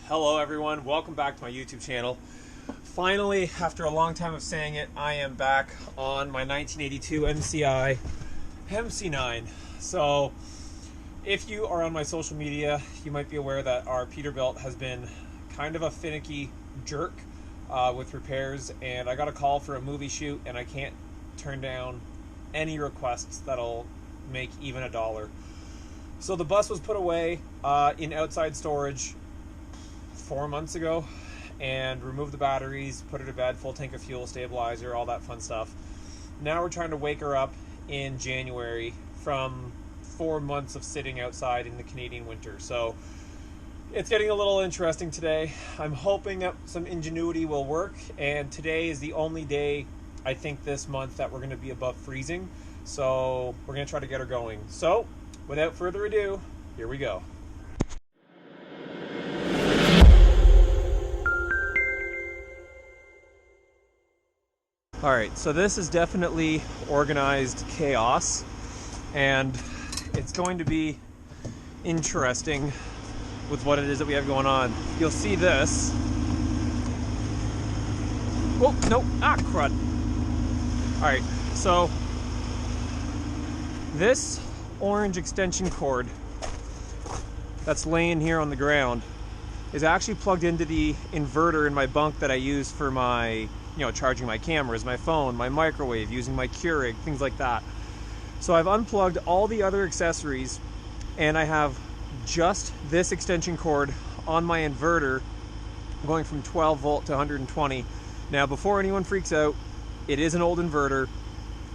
Hello everyone, welcome back to my YouTube channel. Finally, after a long time of saying it, I am back on my 1982 MCI MC9. So, if you are on my social media, you might be aware that our Peterbilt has been kind of a finicky jerk with repairs, and I got a call for a movie shoot and I can't turn down any requests that'll make even $1. So the bus was put away in outside storage 4 months ago, and removed the batteries, put her to bed, full tank of fuel, stabilizer, all that fun stuff. Now we're trying to wake her up in January from 4 months of sitting outside in the Canadian winter. So it's getting a little interesting today. I'm hoping that some ingenuity will work, and today is the only day I think this month that we're going to be above freezing. So we're going to try to get her going. So without further ado, here we go. Alright, so this is definitely organized chaos, and it's going to be interesting with what it is that we have going on. You'll see this. Oh, no, crud. Alright, so this orange extension cord that's laying here on the ground is actually plugged into the inverter in my bunk that I use for my charging my cameras, my phone, my microwave, using my Keurig, things like that. So I've unplugged all the other accessories, and I have just this extension cord on my inverter going from 12 volt to 120. Now, before anyone freaks out, it is an old inverter.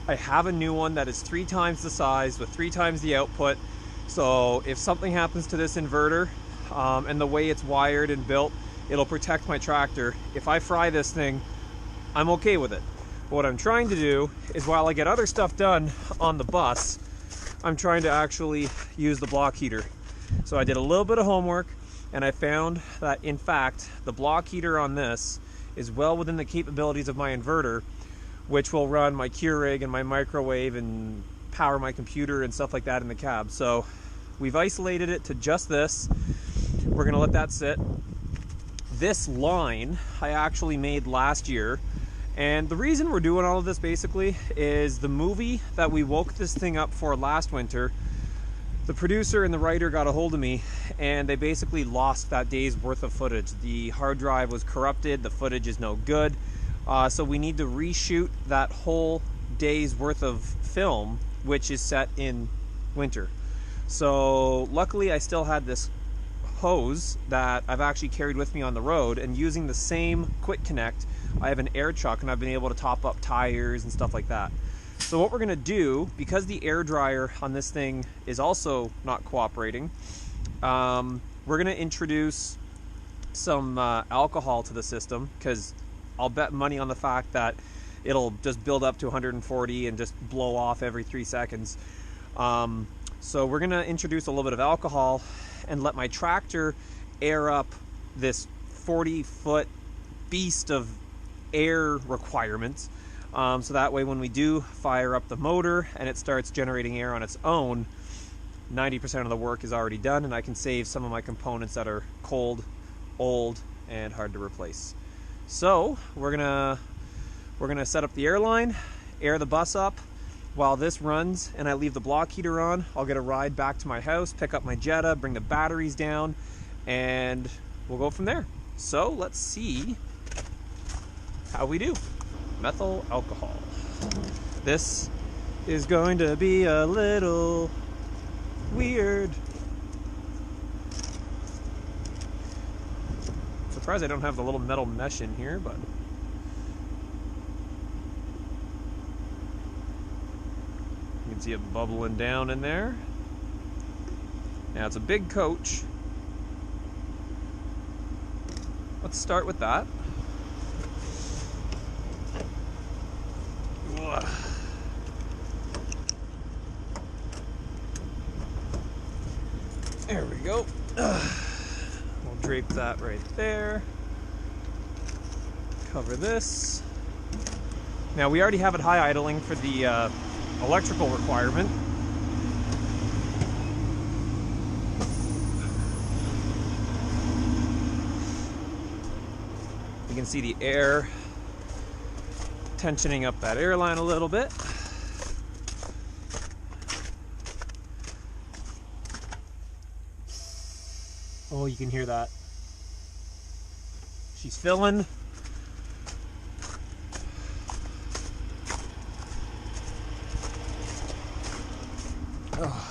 I have a new one that is 3 times the size with 3 times the output. So if something happens to this inverter, and the way it's wired and built, it'll protect my tractor. If I fry this thing, I'm okay with it. But what I'm trying to do is, while I get other stuff done on the bus, I'm trying to actually use the block heater. So I did a little bit of homework, and I found that, in fact, the block heater on this is well within the capabilities of my inverter, which will run my Keurig and my microwave and power my computer and stuff like that in the cab. So we've isolated it to just this. We're gonna let that sit. This line I actually made last year, and the reason we're doing all of this basically is the movie that we woke this thing up for last winter. The producer and the writer got a hold of me, and they basically lost that day's worth of footage. The hard drive was corrupted, the footage is no good, so we need to reshoot that whole day's worth of film, which is set in winter. So luckily I still had this hose that I've actually carried with me on the road, and using the same quick connect, I have an air chuck, and I've been able to top up tires and stuff like that. So what we're gonna do, because the air dryer on this thing is also not cooperating, we're gonna introduce some alcohol to the system, because I'll bet money on the fact that it'll just build up to 140 and just blow off every 3 seconds. So we're gonna introduce a little bit of alcohol and let my tractor air up this 40-foot beast of air requirements. So that way when we do fire up the motor and it starts generating air on its own, 90% of the work is already done, and I can save some of my components that are cold, old, and hard to replace. So we're gonna set up the airline, air the bus up. While this runs and I leave the block heater on, I'll get a ride back to my house, pick up my Jetta, bring the batteries down, and we'll go from there. So let's see how we do. Methyl alcohol. This is going to be a little weird. Surprised I don't have the little metal mesh in here, but you can see it bubbling down in there. Now it's a big coach. Let's start with that. There we go. We'll drape that right there. Cover this. Now we already have it high idling for the electrical requirement. You can see the air tensioning up that airline a little bit. Oh, you can hear that. She's filling. Oh.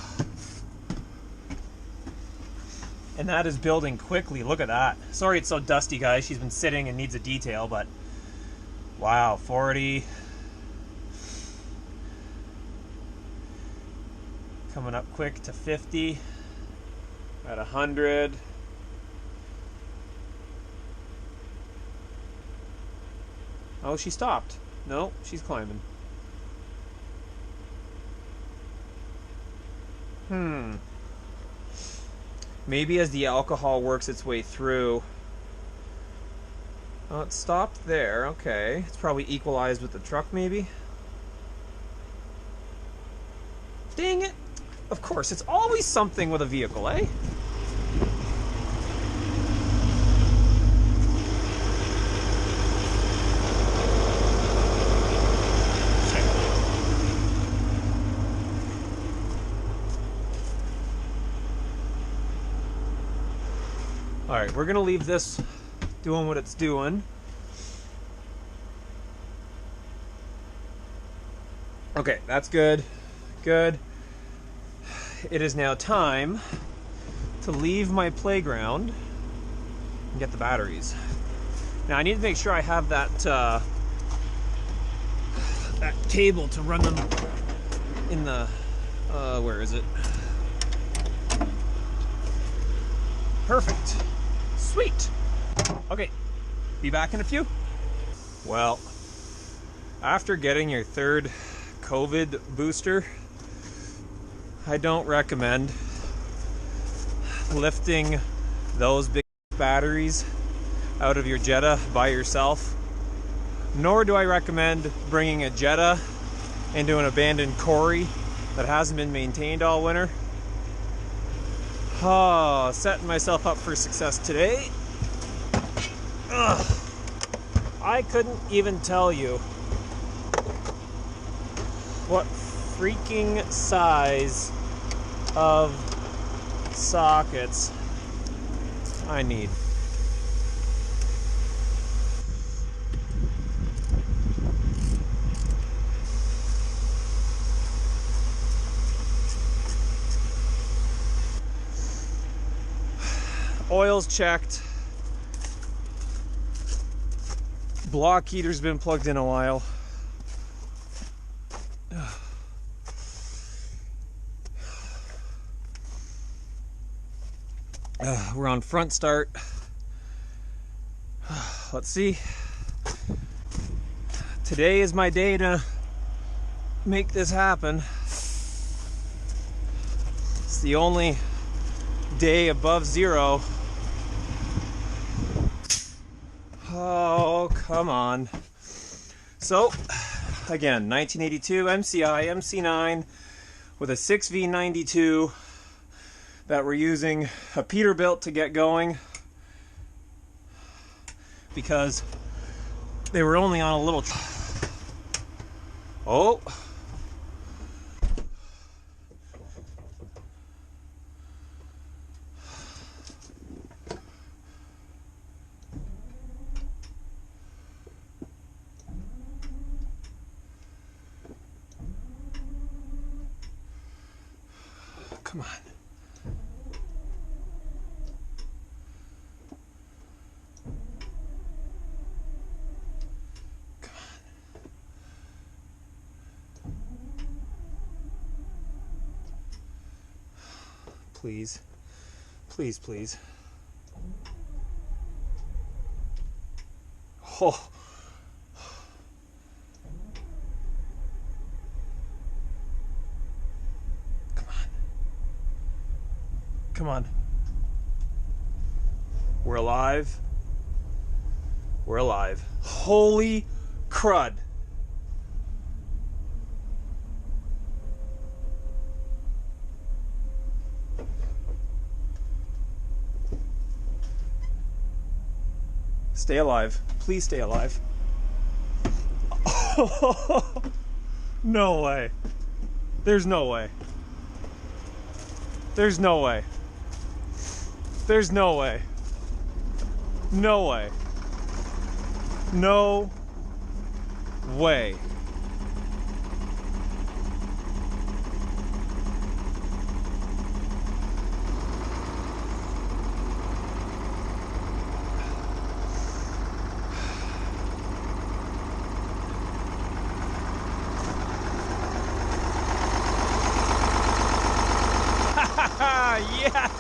And that is building quickly. Look at that. Sorry it's so dusty, guys. She's been sitting and needs a detail, but wow, 40. Coming up quick to 50. At 100. Oh, she stopped. No, she's climbing. Maybe as the alcohol works its way through. Oh, it stopped there. Okay. It's probably equalized with the truck, maybe. Dang it. Of course, it's always something with a vehicle, eh? Alright, we're going to leave this doing what it's doing. Okay, that's good. Good. It is now time to leave my playground and get the batteries. Now I need to make sure I have that that cable to run them in the where is it? Perfect. Sweet. Okay, be back in a few. Well, after getting your third COVID booster, I don't recommend lifting those big batteries out of your Jetta by yourself. Nor do I recommend bringing a Jetta into an abandoned quarry that hasn't been maintained all winter. Oh, setting myself up for success today. Ugh. I couldn't even tell you what freaking size of sockets I need. Oil's checked. Block heater's been plugged in a while. We're on front start. Let's see. Today is my day to make this happen. It's the only day above zero. Oh, come on. So, again, 1982 MCI MC9 with a 6V92 that we're using a Peterbilt to get going because they were only on a little. Oh. Come on. Come on. Please. Please, please. Oh. Come on. We're alive. We're alive. Holy crud. Stay alive. Please stay alive. No way. There's no way. There's no way. There's no way. No way. No way. Yes!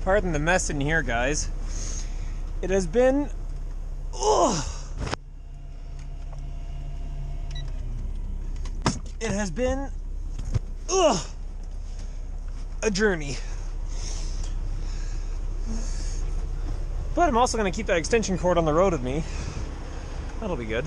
Pardon the mess in here, guys. It has been... It has been... a journey. But I'm also going to keep that extension cord on the road with me. That'll be good.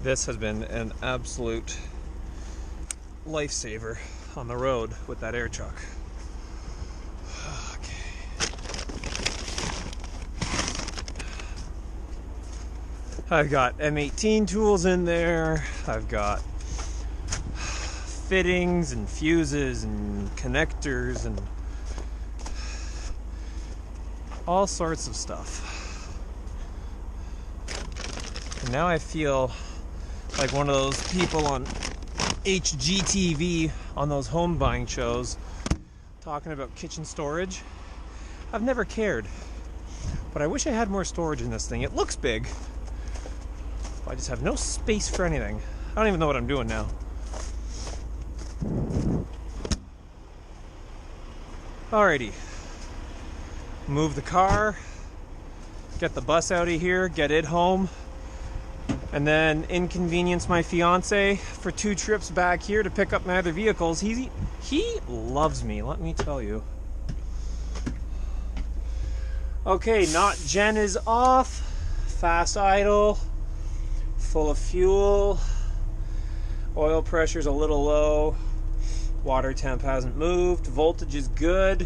This has been an absolute lifesaver on the road with that air chuck. Okay. I've got M18 tools in there. I've got fittings and fuses and connectors and all sorts of stuff. And now I feel like one of those people on HGTV on those home buying shows talking about kitchen storage. I've never cared, but I wish I had more storage in this thing. It looks big, but I just have no space for anything. I don't even know what I'm doing now. Alrighty, move the car, get the bus out of here, get it home, and then inconvenience my fiance for 2 trips back here to pick up my other vehicles. He loves me, let me tell you. Okay, not gen is off, fast idle, full of fuel, oil pressure's a little low, water temp hasn't moved, voltage is good.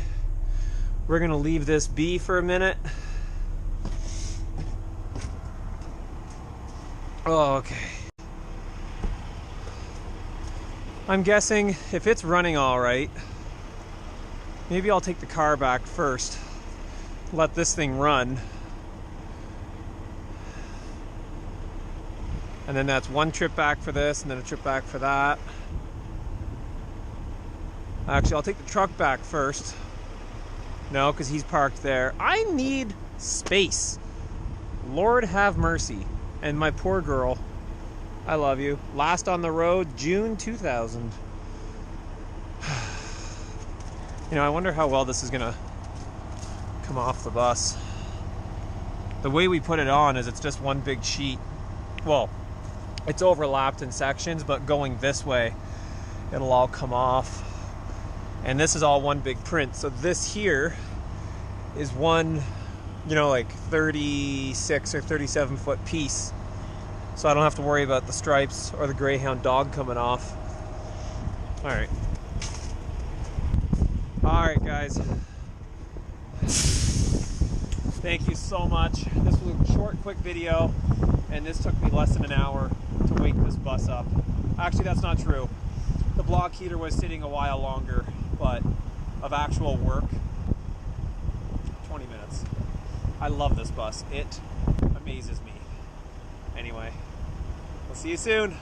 We're gonna leave this be for a minute. Oh, okay. I'm guessing if it's running all right, maybe I'll take the car back first, let this thing run, and then that's 1 trip back for this and then a trip back for that. Actually, I'll take the truck back first. No, because he's parked there. I need space. Lord have mercy. And my poor girl, I love you. Last on the road, June 2000. You know, I wonder how well this is gonna come off the bus. The way we put it on is it's just one big sheet. Well, it's overlapped in sections, but going this way, it'll all come off. And this is all one big print. So this here is one, you know, like 36 or 37 foot piece. So I don't have to worry about the stripes or the Greyhound dog coming off. All right. All right, guys. Thank you so much. This was a short, quick video, and this took me less than an hour to wake this bus up. Actually, that's not true. The block heater was sitting a while longer, but of actual work. 20 minutes. I love this bus. It amazes me. Anyway, we'll see you soon.